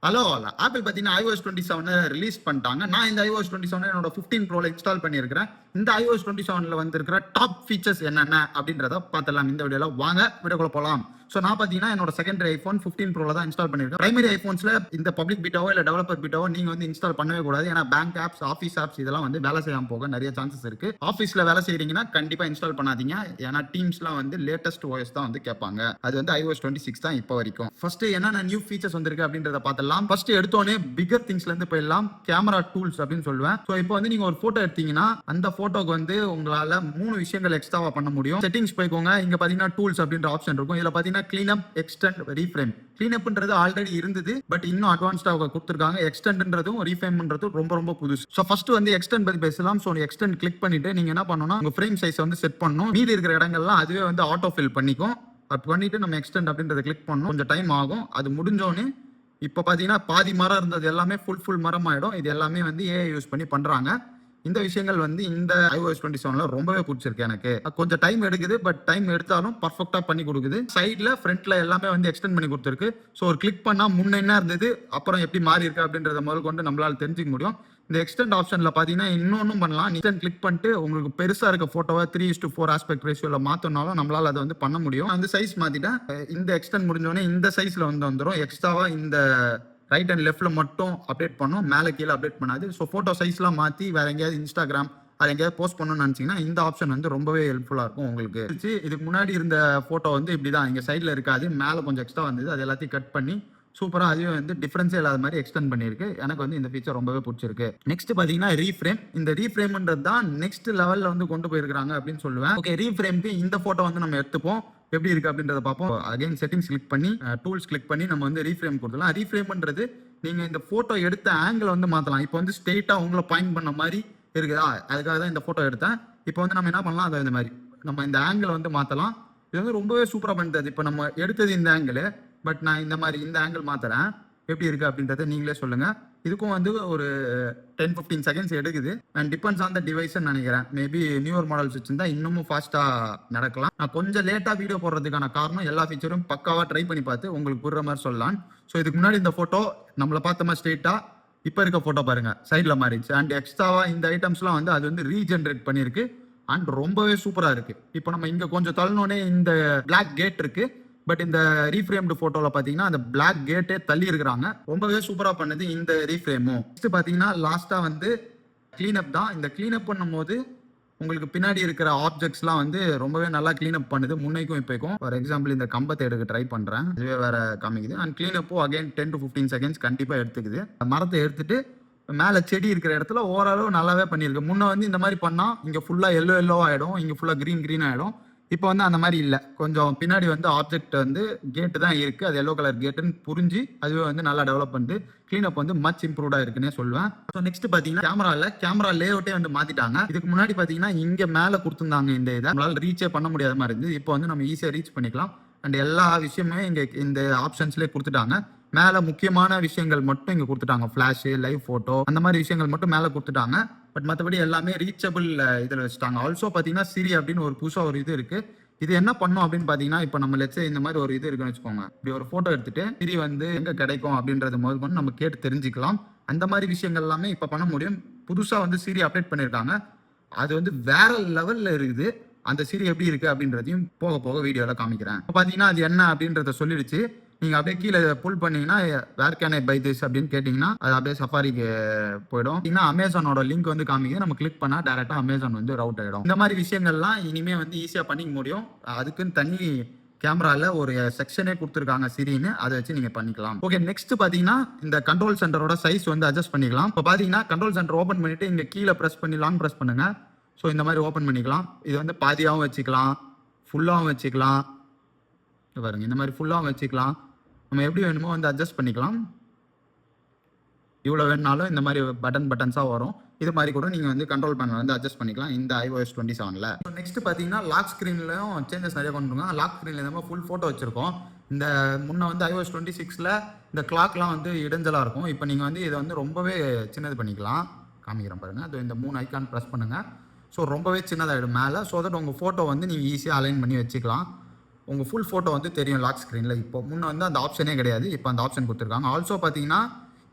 Hello apple பார்த்தீங்கன்னா iOS 27 release பண்ணிட்டாங்க. நான் இந்த iOS 27 என்னோட 15 ப்ரோல இன்ஸ்டால் பண்ணியிருக்கிறேன். இந்த iOS 27ல வந்திருக்கிற டாப் ஃபீச்சர்ஸ் என்னென்ன அப்படின்றத பார்த்துடலாம் இந்த வீடியோல. வாங்க வீடியோக்குள்ள போகலாம். ஸோ நான் பார்த்தீங்கன்னா என்னோட செகண்டரி ஐஃபோன் 15 ப்ரோல தான் இன்ஸ்டால் பண்ணியிருக்கேன். பிரைமரி ஐஃபோன்ஸ்ல இந்த பப்ளிக் பீட்டாவோ இல்லை டெவலப்பர் பீட்டாவோ நீங்க வந்து இன்ஸ்டால் பண்ணவே கூடாது. ஏன்னா பேங்க் ஆப்ஸ், ஆஃபீஸ் ஆப்ஸ் இதெல்லாம் வந்து வேலை செய்யாம போக நிறைய சான்சஸ் இருக்கு. ஆஃபீஸ்ல வேலை செய்யறீங்கன்னா கண்டிப்பா இன்ஸ்டால் பண்ணாதீங்க. ஏன்னா டீம்ஸ்லாம் வந்து லேட்டஸ்ட் OS தான் வந்து கேட்பாங்க. அது வந்து iOS 26 தான் இப்போ வரைக்கும். ஃபர்ஸ்ட் என்னென்ன நியூ ஃபீச்சர்ஸ் வந்திருக்கு அப்படின்றத பார்த்தலாம். ஃபர்ஸ்ட் எடுத்தோடனே பிகர் திங்ஸ்ல இருந்து போயிடலாம். கேமரா டூல்ஸ் அப்படின்னு சொல்லுவேன். ஸோ இப்போ வந்து நீங்க ஒரு போட்டோ எடுத்தீங்கன்னா அந்த போட்டோக்கு வந்து உங்களால 3 விஷயங்கள் எக்ஸ்ட்ராவா பண்ண முடியும். செட்டிங்ஸ் போய்க்கோங்க. இங்க பாத்தீங்கன்னா டூல்ஸ் அப்படின்ற ஆப்ஷன் இருக்கும். இதுல பாத்தீங்கன்னா clean up, extend, reframe. Clean அப்ன்றது ஆல்ரெடி இருந்தது, பட் இன்னும் அட்வான்ஸ்டா கொடுத்துருக்காங்க. எக்ஸ்டெண்ட்ன்றதும் ரீஃப்ரேம்ன்றதும் ரொம்ப ரொம்ப புதுசு. ஸோ ஃபர்ஸ்ட் வந்து எக்ஸ்டெண்ட் பத்தி பேசலாம். ஸோ எக்ஸ்டெண்ட் கிளிக் பண்ணிட்டு நீங்க என்ன பண்ணணும், உங்க ஃப்ரேம் சைஸ் வந்து செட் பண்ணணும். மீதி இருக்கிற இடங்கள்லாம் அதுவே வந்து ஆட்டோ ஃபில் பண்ணிக்கும். அது பண்ணிட்டு நம்ம எக்ஸ்டெண்ட் அப்படின்றத கிளிக் பண்ணணும். கொஞ்சம் டைம் ஆகும். அது முடிஞ்சோடனே இப்போ பார்த்தீங்கன்னா பாதி மரம் இருந்தது எல்லாமே ஃபுல் மரம் ஆயிடும். இது எல்லாமே வந்து AI யூஸ் பண்ணி பண்றாங்க. இந்த விஷயங்கள் வந்து இந்த iOS 27ல ரொம்பவே பிடிச்சிருக்கு எனக்கு. கொஞ்சம் டைம் எடுக்குது, பட் டைம் எடுத்தாலும் பர்ஃபெக்டா பண்ணி கொடுக்குது. சைட்ல ஃப்ரண்ட்ல எல்லாமே வந்து எக்ஸ்டெண்ட் பண்ணி கொடுத்துருக்கு. ஸோ ஒரு கிளிக் பண்ணா முன்ன என்ன இருந்தது, அப்புறம் எப்படி மாறி இருக்கு அப்படின்றத முதல் கொண்டு நம்மளால தெரிஞ்சுக்க முடியும். இந்த எக்ஸ்டெண்ட் ஆப்ஷன்ல பாத்தீங்கன்னா இன்னொன்னும் பண்ணலாம். எக்ஸ்டெண்ட் கிளிக் பண்ணிட்டு உங்களுக்கு பெருசா இருக்க போட்டோவை 3:4 ஆஸ்பெக்ட் ரேஷியோல மாத்தனாலும் நம்மளால அதை வந்து பண்ண முடியும். அந்த சைஸ் மாத்திட்டேன். இந்த எக்ஸ்டெண்ட் முடிஞ்சோடனே இந்த சைஸ்ல வந்து வந்துடும். எக்ஸ்ட்ராவா இந்த ரைட் அண்ட் லெஃப்ட்ல மட்டும் அப்டேட் பண்ணும், மேலே கீழே அப்டேட் பண்ணாது. ஸோ போட்டோ சைஸ்லாம் மாற்றி வேற எங்கேயாவது இன்ஸ்டாகிராம் அதை எங்கேயாவது போஸ்ட் பண்ணணும்னு நினச்சிங்கன்னா இந்த ஆப்ஷன் வந்து ரொம்பவே ஹெல்ப்ஃபுல்லாக இருக்கும் உங்களுக்கு. இதுக்கு முன்னாடி இருந்த ஃபோட்டோ வந்து இப்படி தான் இங்கே சைடில் இருக்காது, மேலே கொஞ்சம் எக்ஸ்ட்ரா வந்தது. அது எல்லாத்தையும் கட் பண்ணி சூப்பராக அதுவே வந்து டிஃபரன்ஸே இல்லாத மாதிரி எக்ஸ்டெண்ட் பண்ணியிருக்கு. எனக்கு வந்து இந்த ஃபீச்சர் ரொம்பவே பிடிச்சிருக்கு. நெக்ஸ்ட் பார்த்தீங்கன்னா ரீஃப்ரேம். இந்த ரீஃப்ரேம்ன்றது தான் நெக்ஸ்ட் லெவலில் வந்து கொண்டு போயிருக்காங்க அப்படின்னு சொல்லுவேன். ஓகே, ரீஃப்ரேம்க்கு இந்த ஃபோட்டோ வந்து நம்ம எடுத்துப்போம், எப்படி இருக்கு அப்படின்றத பார்ப்போம். அகைன் செட்டிங்ஸ் கிளிக் பண்ணி டூல்ஸ் கிளிக் பண்ணி நம்ம வந்து ரீஃப்ரேம் கொடுத்துலாம். ரீஃப்ரேம்ன்றது நீங்க இந்த போட்டோ எடுத்த ஆங்கிள் வந்து மாத்தலாம். இப்போ வந்து ஸ்ட்ரெயிட்டா உங்களை பாயிண்ட் பண்ண மாதிரி இருக்குதா, அதுக்காக தான் இந்த போட்டோ எடுத்தேன். இப்போ வந்து நம்ம என்ன பண்ணலாம், அதை இந்த மாதிரி நம்ம இந்த ஆங்கிள் வந்து மாத்தலாம். இது வந்து ரொம்பவே சூப்பரா பண்ணிட்டது. இப்போ நம்ம எடுத்தது இந்த ஆங்கிள், பட் நான் இந்த மாதிரி இந்த ஆங்கிள் மாத்துறேன், எப்படி இருக்கு அப்படின்றத நீங்களே சொல்லுங்க. இதுக்கும் வந்து ஒரு 10-15 செகண்ட்ஸ் எடுக்குது and depends on the device நினைக்கிறேன். மேபி நியூவர் மாடல்ஸ் வச்சிருந்தா இன்னமும் ஃபாஸ்டா நடக்கலாம். நான் கொஞ்சம் லேட்டா வீடியோ போடுறதுக்கான காரணம் எல்லா ஃபீச்சரும் பக்காவா ட்ரை பண்ணி பார்த்து உங்களுக்கு புரிற மாதிரி சொல்லலாம். ஸோ இதுக்கு முன்னாடி இந்த போட்டோ நம்மளை பார்த்த மாதிரி ஸ்ட்ரெயிட்டா, இப்போ இருக்க போட்டோ பாருங்க சைட்ல மாறிடுச்சு. அண்ட் எக்ஸ்ட்ராவா இந்த ஐட்டம்ஸ்லாம் வந்து அது வந்து ரீஜென்ரேட் பண்ணிருக்கு அண்ட் ரொம்பவே சூப்பரா இருக்கு. இப்போ நம்ம இங்க கொஞ்சம் தள்ளனோடனே இந்த பிளாக் கேட் இருக்கு, பட் இந்த ரீஃப்ரேம்டு போட்டோல பாத்தீங்கன்னா அந்த பிளாக் கேட்டே தள்ளி இருக்கிறாங்க. ரொம்பவே சூப்பரா பண்ணது இந்த ரீஃப்ரேமும். நெக்ஸ்ட் பாத்தீங்கன்னா லாஸ்டா வந்து கிளீனப் தான். இந்த கிளீனப் பண்ணும்போது உங்களுக்கு பின்னாடி இருக்கிற ஆப்ஜெக்ட்ஸ்லாம் வந்து ரொம்பவே நல்லா கிளீனப் பண்ணுது, முன்னைக்கும் இப்போக்கும். ஃபார் எக்ஸாம்பிள் இந்த கம்பத்தை எடுக்க ட்ரை பண்றேன், இதுவே வேற காமிக்குது. அண்ட் கிளீனப்பும் அகைன் 10-15 செகண்ட்ஸ் கண்டிப்பா எடுத்துக்குது. மரத்தை எடுத்துட்டு மேலே செடி இருக்கிற இடத்துல ஓரளவு நல்லாவே பண்ணியிருக்கு. முன்ன வந்து இந்த மாதிரி பண்ணா இங்க ஃபுல்லா எல்லோ ஆயிடும், இங்க ஃபுல்லா கிரீன் ஆயிடும். இப்போ வந்து அந்த மாதிரி இல்லை. கொஞ்சம் பின்னாடி வந்து ஆப்ஜெக்ட் வந்து கேட்டு தான் இருக்கு, அது எல்லோ கலர் கேட்டுன்னு புரிஞ்சு அதுவே வந்து நல்லா டெவலப் பண்ணிட்டு கிளீனப் வந்து மச் இம்ப்ரூவ்டா இருக்குன்னே சொல்லுவேன். ஸோ நெக்ஸ்ட் பாத்தீங்கன்னா கேமரா லேஅவுட்டே வந்து மாத்திட்டாங்க. இதுக்கு முன்னாடி பாத்தீங்கன்னா இங்க மேல கொடுத்துருந்தாங்க, இந்த இதை நம்மளால ரீச்சே பண்ண முடியாத மாதிரி இருந்தது. இப்போ வந்து நம்ம ஈஸியா ரீச் பண்ணிக்கலாம். அண்ட் எல்லா விஷயமே இங்க இந்த ஆப்ஷன்ஸ்லேயே கொடுத்துட்டாங்க. மேல முக்கியமான விஷயங்கள் மட்டும் இங்க கொடுத்துட்டாங்க. ஃபிளாஷ், லைவ் போட்டோ, அந்த மாதிரி விஷயங்கள் மட்டும் மேல கொடுத்துட்டாங்க. பட் மற்றபடி எல்லாமே ரீச்சபிள் இதில் வச்சுட்டாங்க. ஆல்சோ பார்த்தீங்கன்னா சிரி அப்படின்னு ஒரு புதுசாக ஒரு இது இருக்கு. இது என்ன பண்ணும் அப்படின்னு பார்த்தீங்கன்னா, இப்போ நம்ம லெட்ஸ் இந்த மாதிரி ஒரு இது இருக்குன்னு வச்சுக்கோங்க. இப்படி ஒரு போட்டோ எடுத்துட்டு சிரி வந்து எங்க கிடைக்கும் அப்படின்றது முதல் கொண்டு நம்ம கேட்டு தெரிஞ்சுக்கலாம். அந்த மாதிரி விஷயங்கள் எல்லாமே இப்போ பண்ண முடியும். புதுசாக வந்து சிரி அப்டேட் பண்ணியிருக்காங்க. அது வந்து வேற லெவல்ல இருக்குது. அந்த சிரி எப்படி இருக்கு அப்படின்றதையும் போக போக வீடியோல காமிக்கிறேன். இப்போ பார்த்தீங்கன்னா அது என்ன அப்படின்றத சொல்லிடுச்சு. நீங்க அப்படியே கீழே புல் பண்ணீங்கன்னா where can I buy this அப்படின்னு கேட்டீங்கன்னா அது அப்படியே சஃபாரிக்கு போயிடும். அமேசானோட லிங்க் வந்து காமிங்க, நம்ம கிளிக் பண்ணா டைரக்டா அமேசான் வந்து ரவுட் ஆயிடும். இந்த மாதிரி விஷயங்கள்லாம் இனிமே வந்து ஈஸியா பண்ணிக்க முடியும். அதுக்குன்னு தனி கேமரால ஒரு செக்ஷனே கொடுத்துருக்காங்க சிரின்னு, அதை வச்சு நீங்க பண்ணிக்கலாம். ஓகே, நெக்ஸ்ட் பாத்தீங்கன்னா இந்த கண்ட்ரோல் சென்டரோட சைஸ் வந்து அட்ஜஸ்ட் பண்ணிக்கலாம். இப்போ பாத்தீங்கன்னா கண்ட்ரோல் சென்டர் ஓபன் பண்ணிட்டு இங்க கீழே பிரஸ் பண்ணி லாங் பிரஸ் பண்ணுங்க. ஸோ இந்த மாதிரி ஓபன் பண்ணிக்கலாம். இது வந்து பாதியாகவும் வச்சுக்கலாம், ஃபுல்லாகவும் வச்சுக்கலாம். பாருங்க இந்த மாதிரி ஃபுல்லாகவும் வச்சுக்கலாம். நம்ம எப்படி வேணுமோ வந்து அட்ஜஸ்ட் பண்ணிக்கலாம். இவ்வளோ வேணுனாலும் இந்த மாதிரி பட்டன்ஸாக வரும். இது மாதிரி கூட நீங்கள் வந்து கண்ட்ரோல் பேனல் வந்து அட்ஜஸ்ட் பண்ணிக்கலாம் இந்த iOS 27ல. நெக்ஸ்ட் பார்த்தீங்கன்னா லாக் ஸ்க்ரீன்லையும் சேஞ்சஸ் நிறைய கொண்டு வந்தாங்க. லாக் ஸ்க்ரீனில் நம்ம ஃபுல் ஃபோட்டோ வச்சிருக்கோம். இந்த முன்ன வந்து iOS 26ல இந்த கிளாக்லாம் வந்து இடைஞ்சலாக இருக்கும். இப்போ நீங்கள் வந்து இதை வந்து ரொம்பவே சின்னது பண்ணிக்கலாம். காமிக்கிறேன் பாருங்க. அது இந்த 3 ஐக்கான் ப்ரெஸ் பண்ணுங்க. ஸோ ரொம்பவே சின்னதாகிடும் மேலே. ஸோ தட் உங்கள் ஃபோட்டோ வந்து நீங்கள் ஈஸியாக அலைன் பண்ணி வச்சுக்கலாம். உங்கள் ஃபுல் ஃபோட்டோ வந்து தெரியும் லாக் ஸ்க்ரீனில். இப்போ முன்ன வந்து அந்த ஆப்ஷனே கிடையாது, இப்போ அந்த ஆப்ஷன் கொடுத்துருக்காங்க. ஆல்சோ பார்த்தீங்கன்னா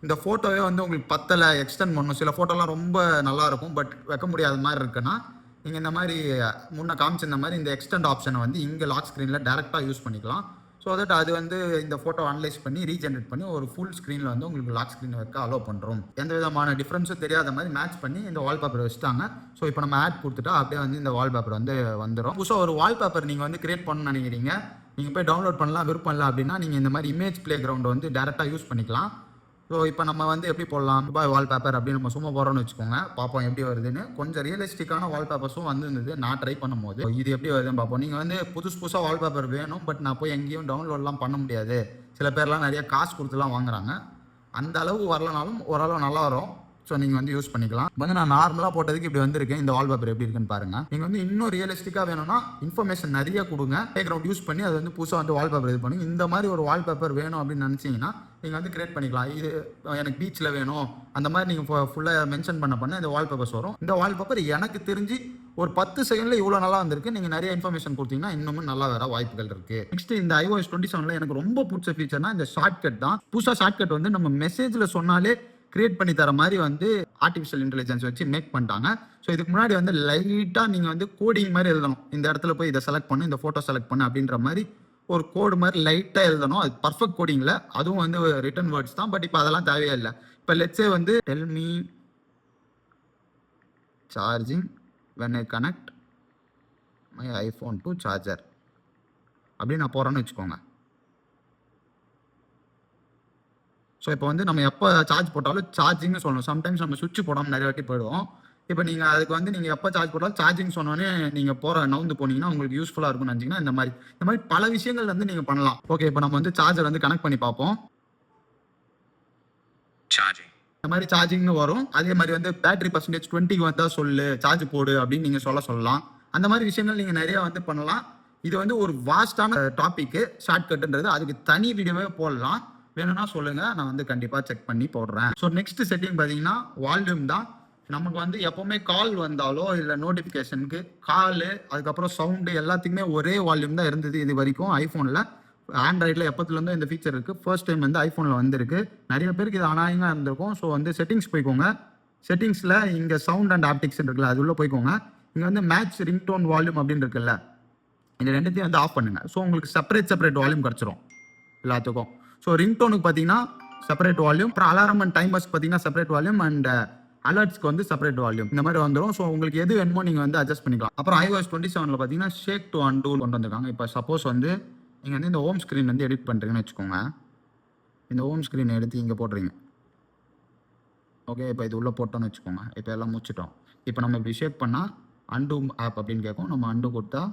இந்த ஃபோட்டோவே வந்து உங்களுக்கு பத்தலை, எக்ஸ்டெண்ட் பண்ணணும். சில ஃபோட்டோலாம் ரொம்ப நல்லாயிருக்கும், பட் வைக்க முடியாத மாதிரி இருக்குன்னா நீங்கள் இந்த மாதிரி முன்ன காமிச்சிருந்த மாதிரி இந்த எக்ஸ்டெண்ட் ஆப்ஷனை வந்து இங்கே லாக் ஸ்க்ரீனில் டேரெக்டாக யூஸ் பண்ணிக்கலாம். ஸோ தட் அது வந்து இந்த ஃபோட்டோ அனலைஸ் பண்ணி ரீஜென்ரேட் பண்ணி ஒரு ஃபுல் ஸ்க்ரீனில் வந்து உங்களுக்கு லாக் ஸ்க்ரீன் வைக்க அலோவ் பண்ணுறோம். எந்த விதமான டிஃப்ரென்ஸும் தெரியாத மாதிரி மேட்ச் பண்ணி இந்த வால்பேப்பர் வச்சுட்டாங்க. ஸோ இப்போ நம்ம ஆட் கொடுத்துட்டா அப்படியே வந்து இந்த வால்பேப்பர் வந்து வந்துடும். புதுசாக ஒரு வால்பேப்பர் நீங்கள் வந்து கிரியேட் பண்ணணும்னு நினைக்கிறீங்க, நீங்கள் போய் டவுன்லோட் பண்ணலாம் விருப்பம் இல்லை அப்படின்னா நீங்கள் இந்த மாதிரி இமேஜ் பிளே கிரவுண்டை வந்து டேரெக்டாக யூஸ் பண்ணிக்கலாம். ஸோ இப்போ நம்ம வந்து எப்படி போடலாம், துபாய் வால்பேப்பர் அப்படின்னு நம்ம சும்மா போகிறோன்னு வச்சுக்கோங்க, பார்ப்போம் எப்படி வருதுன்னு. கொஞ்சம் ரியலிஸ்டிக்கான வால்பேப்பர்ஸும் வந்துருந்தது நான் ட்ரை பண்ணும்போது. இது எப்படி வருதுன்னு பார்ப்போம். நீங்கள் வந்து புதுசாக வால்பேப்பர் வேணும், பட் நான் போய் எங்கேயும் டவுன்லோட்லாம் பண்ண முடியாது. சில பேர்லாம் நிறைய காசு கொடுத்துலாம் வாங்குறாங்க. அந்த அளவு வரலனாலும் ஓரளவு நல்லா வரும். ஸோ நீங்கள் வந்து யூஸ் பண்ணிக்கலாம். வந்து நான் நார்மலாக போட்டதுக்கு இப்படி வந்திருக்கேன். இந்த வால்பேப்பர் எப்படி இருக்குன்னு பாருங்கள். நீங்கள் வந்து இன்னும் ரியலிஸ்டிக்காக வேணும்னா இன்ஃபர்மேஷன் நிறைய கொடுங்க, பேக்ரவுண்ட் யூஸ் பண்ணி அது வந்து புதுசாக வந்து வால்பேப்பர் இது பண்ணுங்க. இந்த மாதிரி ஒரு வால்பேப்பர் வேணும் அப்படின்னு நினச்சிங்கன்னா நீங்கள் வந்து கிரியேட் பண்ணிக்கலாம். இது எனக்கு பீச்சில் வேணும் அந்த மாதிரி நீங்கள் ஃபுல்லாக மென்ஷன் பண்ண இந்த வால்பேப்பர்ஸ் வரும். இந்த வால்பேப்பர் எனக்கு தெரிஞ்சு ஒரு 10 செகண்டில் இவ்வளோ நல்லா வந்திருக்கு. நீங்கள் நிறைய இன்ஃபர்மேஷன் கொடுத்தீங்கன்னா இன்னமும் நல்லா வர வாய்ப்புகள் இருக்குது. நெக்ஸ்ட் இந்த iOS 27 எனக்கு ரொம்ப பிடிச்ச ஃபீச்சர்னா இந்த ஷார்ட்கட் தான். புதுசாக ஷார்ட்கட் வந்து நம்ம மெசேஜில் சொன்னாலே கிரியேட் பண்ணி தர மாதிரி வந்து ஆர்டிஃபிஷியல் இன்டெலிஜென்ஸ் வச்சு மேக் பண்ணிட்டாங்க. ஸோ இதுக்கு முன்னாடி வந்து லைட்டாக நீங்கள் வந்து கோடிங் மாதிரி எழுதணும். இந்த இடத்துல போய் இதை செலக்ட் பண்ணு, இந்த ஃபோட்டோ செலக்ட் பண்ணு அப்படின்ற மாதிரி ஒரு கோடு மாதிரி லைட்டாக எழுதணும். அது பர்ஃபெக்ட் கோடிங்கில், அதுவும் வந்து ரிட்டன் வேர்ட்ஸ் தான். பட் இப்போ அதெல்லாம் தேவையே இல்லை. இப்போ லெட்ஸே வந்து tell me charging when I connect my iPhone to charger அப்படின்னு நான் போகிறேன்னு வச்சுக்கோங்க. ஸோ இப்போ வந்து நம்ம எப்போ சார்ஜ் போட்டாலும் சார்ஜிங்னு சொல்லணும். சம்டைம்ஸ் நம்ம சுவிட்ச் போடாமல் நிறைய வாட்டி போயிடுவோம். இப்போ நீங்கள் அதுக்கு வந்து நீங்கள் எப்போ சார்ஜ் போட்டாலும் சார்ஜிங் சொன்னோன்னே நீங்கள் நவுந்து போனீங்கன்னா உங்களுக்கு யூஸ்ஃபுல்லாக இருக்கும்னு நினச்சிங்கன்னா இந்த மாதிரி பல விஷயங்கள் வந்து நீங்கள் பண்ணலாம். ஓகே, இப்போ நம்ம வந்து சார்ஜர் வந்து கனெக்ட் பண்ணி பார்ப்போம். சார்ஜிங் இந்த மாதிரி சார்ஜிங்னு வரும். அதே மாதிரி வந்து பேட்டரி பர்சன்டேஜ் 20 வந்தால் சொல்லு, சார்ஜ் போடு அப்படின்னு நீங்கள் சொல்லலாம். அந்த மாதிரி விஷயங்கள் நீங்கள் நிறைய வந்து பண்ணலாம். இது வந்து ஒரு வாஸ்டான டாபிக் ஷார்ட்கட்ன்றது. அதுக்கு தனி வீடியோவே போடலாம். வேணும்னா சொல்லுங்க, நான் வந்து கண்டிப்பாக செக் பண்ணி போடுறேன். ஸோ நெக்ஸ்ட் செட்டிங் பார்த்தீங்கன்னா வால்யூம் தான். நமக்கு வந்து எப்போவுமே கால் வந்தாலோ இல்லை நோட்டிஃபிகேஷனுக்கு காலு, அதுக்கப்புறம் சவுண்டு எல்லாத்துக்குமே ஒரே வால்யூம் தான் இருந்தது இது வரைக்கும் ஐஃபோனில். ஆண்ட்ராய்டில் எப்போத்துலேருந்தோ இந்த ஃபீச்சர் இருக்குது. ஃபர்ஸ்ட் டைம் வந்து ஐஃபோனில் வந்திருக்கு. நிறைய பேருக்கு இது அனாயமாக இருந்திருக்கும். ஸோ வந்து செட்டிங்ஸ் போய்க்கோங்க. செட்டிங்ஸில் இங்கே சவுண்ட் அண்ட் ஆப்டிக்ஸ் இருக்குல்ல, அது உள்ளே போய்க்கோங்க. இங்கே வந்து மேட்ச் ரிங்டோன் வால்யூம் அப்படின்னு இருக்குல்ல, இந்த ரெண்டுத்தையும் வந்து ஆஃப் பண்ணுங்கள். ஸோ உங்களுக்கு செப்பரேட் வால்யூம் கிடச்சிரும் எல்லாத்துக்கும். ஸோ ரிங்டோனுக்கு பார்த்தீங்கன்னா செப்பரேட் வால்யூம், அப்புறம் அலாரம் அண்ட் டைமர்ஸ்க்கு பார்த்தீங்கன்னா செப்பரேட் வால்யூம், அண்ட் அலர்ட்ஸ்க்கு வந்து செப்பரேட் வால்யூம், இந்த மாதிரி வந்துடும். ஸோ உங்களுக்கு எது வேணுமோ நீங்கள் வந்து அட்ஜஸ்ட் பண்ணிக்கலாம். அப்புறம் iOS 27 பார்த்தீங்கன்னா ஷேக் டு அன்டூ கொண்டு வந்திருக்காங்க. இப்போ சப்போஸ் வந்து நீங்கள் வந்து இந்த ஹோம் ஸ்க்ரீன் வந்து எடிட் பண்ணுறீங்கன்னு வச்சுக்கோங்க. இந்த ஹோம் ஸ்க்ரீன் எடுத்து இங்கே போடுறீங்க. ஓகே, இப்போ இது உள்ளே போட்டோன்னு வச்சுக்கோங்க. இப்போ எல்லாம் முடிச்சிட்டோம். இப்போ நம்ம இப்படி ஷேக் பண்ணால் அன்டூ ஆப் அப்படின்னு கேட்கும். நம்ம அன்டூ கொடுத்தா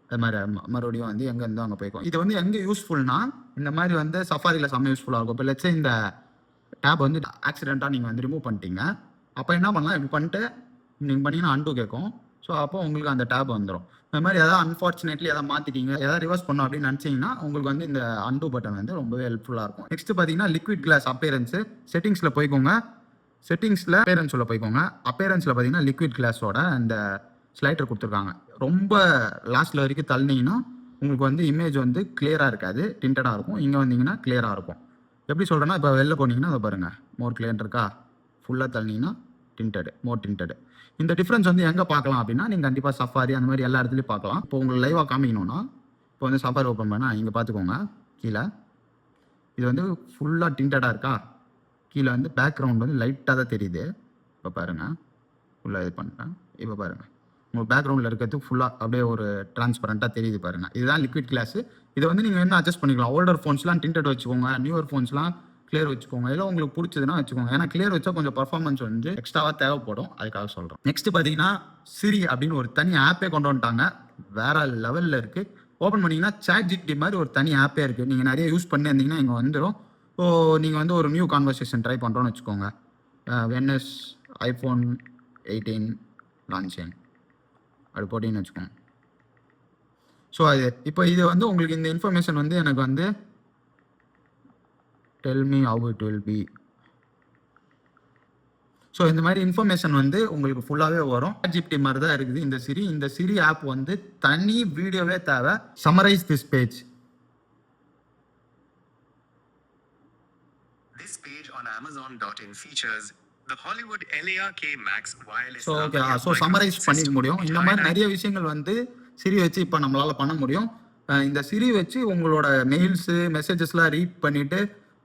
அது மாதிரி மறுபடியும் வந்து எங்கே இருந்தோ அங்கே போய்க்கும். இது வந்து எங்கே யூஸ்ஃபுல்னா இந்த மாதிரி வந்து சஃபாரியில் செம்ம யூஸ்ஃபுல்லாக இருக்கும். இப்போ லெட்ஸே இந்த டேப் வந்து ஆக்சிடெண்ட்டாக நீங்கள் வந்து ரிமூவ் பண்ணிட்டீங்க. அப்போ என்ன பண்ணலாம், இப்படி பண்ணிட்டு நீங்கள் பண்ணிங்கன்னா அன்டூ கேட்கும். ஸோ அப்போ உங்களுக்கு அந்த டேப் வந்துடும். இந்த மாதிரி எதாவது அன்ஃபார்ச்சுனேட்லி எதாவது மாற்றிட்டீங்க, எதாவது ரிவர்ஸ் பண்ணோம் அப்படின்னு நினச்சிங்கன்னா உங்களுக்கு வந்து இந்த அன்டூ பட்டன் வந்து ரொம்பவே ஹெல்ப்ஃபுல்லாக இருக்கும். நெக்ஸ்ட் பார்த்தீங்கன்னா லிக்விட் கிளாஸ் அப்பேரன்ஸு. செட்டிங்ஸில் போய்க்கோங்க. செட்டிங்ஸில் அப்பேரன்ஸில் போய்க்கோங்க. அப்பேரன்ஸில் பார்த்தீங்கன்னா லிக்விட் கிளாஸோட அந்த ஸ்லைடர் கொடுத்துருக்காங்க. ரொம்ப லாஸ்ட்டில் வரைக்கும் தள்ளினீங்கன்னா உங்களுக்கு வந்து இமேஜ் வந்து கிளியராக இருக்காது, டிண்டடாக இருக்கும். இங்கே வந்தீங்கன்னா கிளியராக இருக்கும். எப்படி சொல்கிறேன்னா, இப்போ வெளில போனீங்கன்னா அதை பாருங்கள், மோர் கிளியர் இருக்கா. ஃபுல்லாக தள்ளினீங்கன்னா மோர் டிண்டடு. இந்த டிஃப்ரென்ஸ் வந்து எங்கே பார்க்கலாம் அப்படின்னா நீங்கள் கண்டிப்பாக சஃபாரி அந்த மாதிரி எல்லா இடத்துலையும் பார்க்கலாம். இப்போ உங்களுக்கு லைவாக காமிக்கணும்னா இப்போ வந்து சஃபாரி ஓப்பன் பண்ணால் இங்கே பார்த்துக்கோங்க. கீழே இது வந்து ஃபுல்லாக டிண்டடாக இருக்கா. கீழே வந்து பேக்ரவுண்ட் வந்து லைட்டாக தான் தெரியுது. இப்போ பாருங்கள், ஃபுல்லாக இது பண்ணுறேன். இப்போ பாருங்கள், உங்கள் பேக்ரவுண்டில் இருக்கிறது ஃபுல்லாக அப்படியே ஒரு டிரான்ஸ்பரண்ட்டாக தெரியுது பாருங்கள். இதுதான் லிக்விட் கிளாஸு. இதை வந்து நீங்கள் என்ன அட்ஜஸ்ட் பண்ணிக்கலாம். ஓல்டர் ஃபோன்ஸ்லாம் டிண்டட் வச்சுக்கோங்க, நியூவர் ஃபோன்ஸ்லாம் கிளியர் வச்சுக்கோங்க. இல்லை உங்களுக்கு பிடிச்சதுன்னா வச்சுக்கோங்க. ஏன்னா கிளியர் வச்சா கொஞ்சம் பர்ஃபார்மன்ஸ் வந்து எக்ஸ்ட்ராவாக தேவைப்படும், அதுக்காக சொல்கிறோம். நெக்ஸ்ட் பார்த்தீங்கன்னா சிரி அப்படின்னு ஒரு தனி ஆப்பே கொண்டு வந்துட்டாங்க. வேற லெவலில் இருக்குது. ஓப்பன் பண்ணிங்கன்னா ChatGPT மாதிரி ஒரு தனி ஆப்பே இருக்குது. நீங்கள் நிறைய யூஸ் பண்ணியிருந்தீங்கன்னா இங்கே வந்துடும். ஸோ நீங்கள் வந்து ஒரு நியூ கான்வர்சேஷன் ட்ரை பண்ணுறோன்னு வச்சுக்கோங்க. வென்எஸ் ஐஃபோன் 18 லான்ச்சிங் அப்படி போட்டிங்கன்னு வச்சுக்கோங்க. ஸோ அது இப்போ இது வந்து உங்களுக்கு இந்த இன்ஃபர்மேஷன் வந்து எனக்கு வந்து tell me how it will be. So இந்த மாதிரி இன்ஃபர்மேஷன் வந்து உங்களுக்கு ஃபுல்லாகவே வரும். ஜிபிடி மாதிரி தான் இருக்குது இந்த சிரி ஆப் வந்து தனி வீடியோவே தேவை. Summarise this page. This page on Amazon.in features the Hollywood LARK Max wireless. So okay, so summarise பண்ணிக்க முடியும். இந்த மாதிரி நிறைய விஷயங்கள் வந்து சிரி வச்சு இப்போ நம்மளால பண்ண முடியும். இந்த சிரி வச்சு உங்களோட மெயில்ஸு மெசேஜஸ்லாம் ரீட் பண்ணிட்டு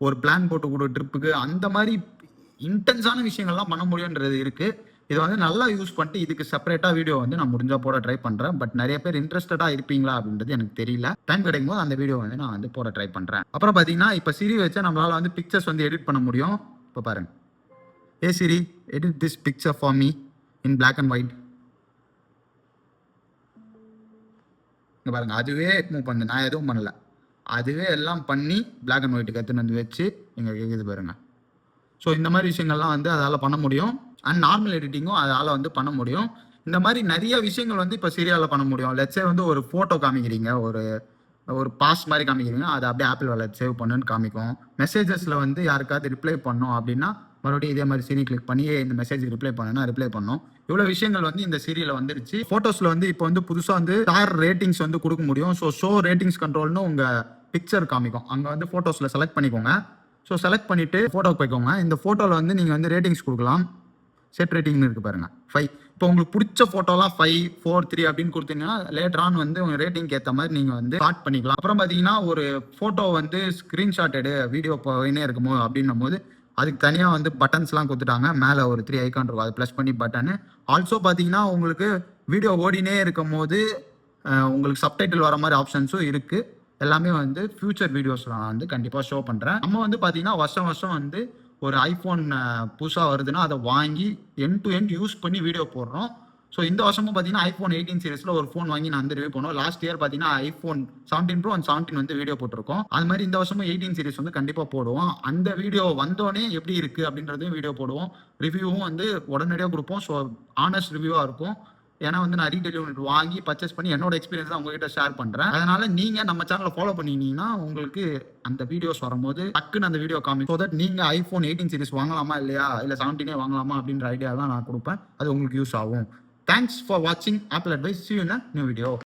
ஒரு பிளான் போட்டு கொடு ட்ரிப்புக்கு, அந்த மாதிரி இன்டென்ஸான விஷயங்கள்லாம் பண்ண முடியுன்றது இருக்கு. இதை வந்து நல்லா யூஸ் பண்ணிட்டு இதுக்கு செப்பரேட்டா வீடியோ வந்து நான் முடிஞ்சா போட ட்ரை பண்றேன். பட் நிறைய பேர் இன்ட்ரெஸ்டடா இருப்பீங்களா அப்படின்றது எனக்கு தெரியல. டைம் கிடைக்கும் போது அந்த வீடியோ வந்து நான் வந்து போட ட்ரை பண்றேன். அப்புறம் பாத்தீங்கன்னா இப்போ சிரி வச்சு நம்மளால வந்து பிக்சர்ஸ் வந்து எடிட் பண்ண முடியும். இப்போ பாருங்க, hey Siri edit this picture for me in black and white. இங்க பாருங்க, அதுவே மூவ் பண்ணுது, நான் எதுவும் பண்ணல, அதுவே எல்லாம் பண்ணி பிளாக் அண்ட் ஒயிட் கற்றுன்னு வந்து வச்சு இங்க கேக்குது பாருங்க. ஸோ இந்த மாதிரி விஷயங்கள்லாம் வந்து அதால் பண்ண முடியும். அண்ட் நார்மல் எடிட்டிங்கும் அதால் வந்து பண்ண முடியும். இந்த மாதிரி நிறைய விஷயங்கள் வந்து இப்போ சீரியலில் பண்ண முடியும். லெட்ஸே வந்து ஒரு ஃபோட்டோ காமிக்கிறீங்க, ஒரு பாஸ் மாதிரி காமிக்கிறீங்க, அதை அப்படியே ஆப்பிள் வாலெட் சேவ் பண்ணுன்னு காமிக்கும். மெசேஜஸில் வந்து யாருக்காவது ரிப்ளை பண்ணோம் அப்படின்னா மறுபடியும் இதே மாதிரி சிரி கிளிக் பண்ணி இந்த மெசேஜுக்கு ரிப்ளை பண்ணுன்னா ரிப்ளை பண்ணோம். இவ்வளோ விஷயங்கள் வந்து இந்த சீரியலில் வந்துருச்சு. ஃபோட்டோஸில் வந்து இப்போ வந்து புதுசாக வந்து ஸ்டார் ரேட்டிங்ஸ் வந்து கொடுக்க முடியும். ஷோ ரேட்டிங்ஸ் கண்ட்ரோல்னு உங்கள் பிக்சர் காமிக்கும். அங்கே வந்து ஃபோட்டோஸில் செலக்ட் பண்ணிக்கோங்க. ஸோ செலக்ட் பண்ணிவிட்டு ஃபோட்டோக்கு போய்க்கோங்க. இந்த ஃபோட்டோவில் வந்து நீங்கள் வந்து ரேட்டிங்ஸ் கொடுக்கலாம். செட் ரேட்டிங்னு இருக்குது பாருங்கள், 5. இப்போ உங்களுக்கு பிடிச்ச ஃபோட்டோலாம் 5, 4, 3 அப்படின்னு கொடுத்தீங்கன்னா லேட்டர் ஆன் வந்து உங்கள் ரேட்டிங்க்கு ஏற்ற மாதிரி நீங்கள் வந்து ஸ்டார்ட் பண்ணிக்கலாம். அப்புறம் பார்த்தீங்கன்னா ஒரு ஃபோட்டோ வந்து ஸ்க்ரீன்ஷாட் எடு வீடியோ போயினே இருக்குமோ அப்படின்னும் போது அதுக்கு தனியாக வந்து பட்டன்ஸ்லாம் கொடுத்துட்டாங்க. மேலே ஒரு 3 ஐக்கான் இருக்கும், அதை ப்ளஸ் பண்ணி பட்டனு. ஆல்சோ பார்த்தீங்கன்னா உங்களுக்கு வீடியோ ஓடினே இருக்கும் போது உங்களுக்கு சப்டைட்டில் வர மாதிரி ஆப்ஷன்ஸும் இருக்குது. எல்லாமே வந்து ஃபியூச்சர் வீடியோஸில் நான் வந்து கண்டிப்பாக ஷோ பண்ணுறேன். நம்ம வந்து பார்த்தீங்கன்னா வருஷம் வந்து ஒரு ஐஃபோன் புதுசாக வருதுன்னா அதை வாங்கி எண்ட் டு எண்ட் யூஸ் பண்ணி வீடியோ போடுறோம். ஸோ இந்த வருஷமும் பார்த்தீங்கன்னா ஐஃபோன் 18 சீரிஸில் ஒரு ஃபோன் வாங்கி நான் வந்து ரிவ்யூ பண்ணுவோம். லாஸ்ட் இயர் பார்த்தீங்கன்னா ஐஃபோன் 17 Pro and 17 வந்து வீடியோ போட்டிருக்கோம். அது மாதிரி இந்த வருஷமும் 18 சீரிஸ் வந்து கண்டிப்பாக போடுவோம். அந்த வீடியோ வந்தோடனே எப்படி இருக்குது அப்படின்றதையும் வீடியோ போடுவோம். ரிவ்யூவும் வந்து உடனடியாக கொடுப்போம். ஸோ ஆனஸ்ட் ரிவ்யூவாக இருக்கும். ஏன்னா வந்து நான் ரீடெயில் யூனிட் வாங்கி பர்ச்சேஸ் பண்ணி என்னோட எக்ஸ்பீரியன்ஸ் தான் உங்ககிட்ட ஷேர் பண்ணுறேன். அதனால நீங்கள் நம்ம சேனலை ஃபாலோ பண்ணிங்கன்னா உங்களுக்கு அந்த வீடியோஸ் வரும்போது டக்குன்னு அந்த வீடியோ காமி. ஸோ தட் நீங்கள் ஐஃபோன் 18 சீரிஸ் வாங்கலாமா இல்லையா, இல்லை 17 வாங்கலாமா அப்படின்ற ஐடியா தான் நான் கொடுப்பேன். அது உங்களுக்கு யூஸ் ஆகும். தேங்க்ஸ் ஃபார் வாட்சிங் apple advice. See you in a new video.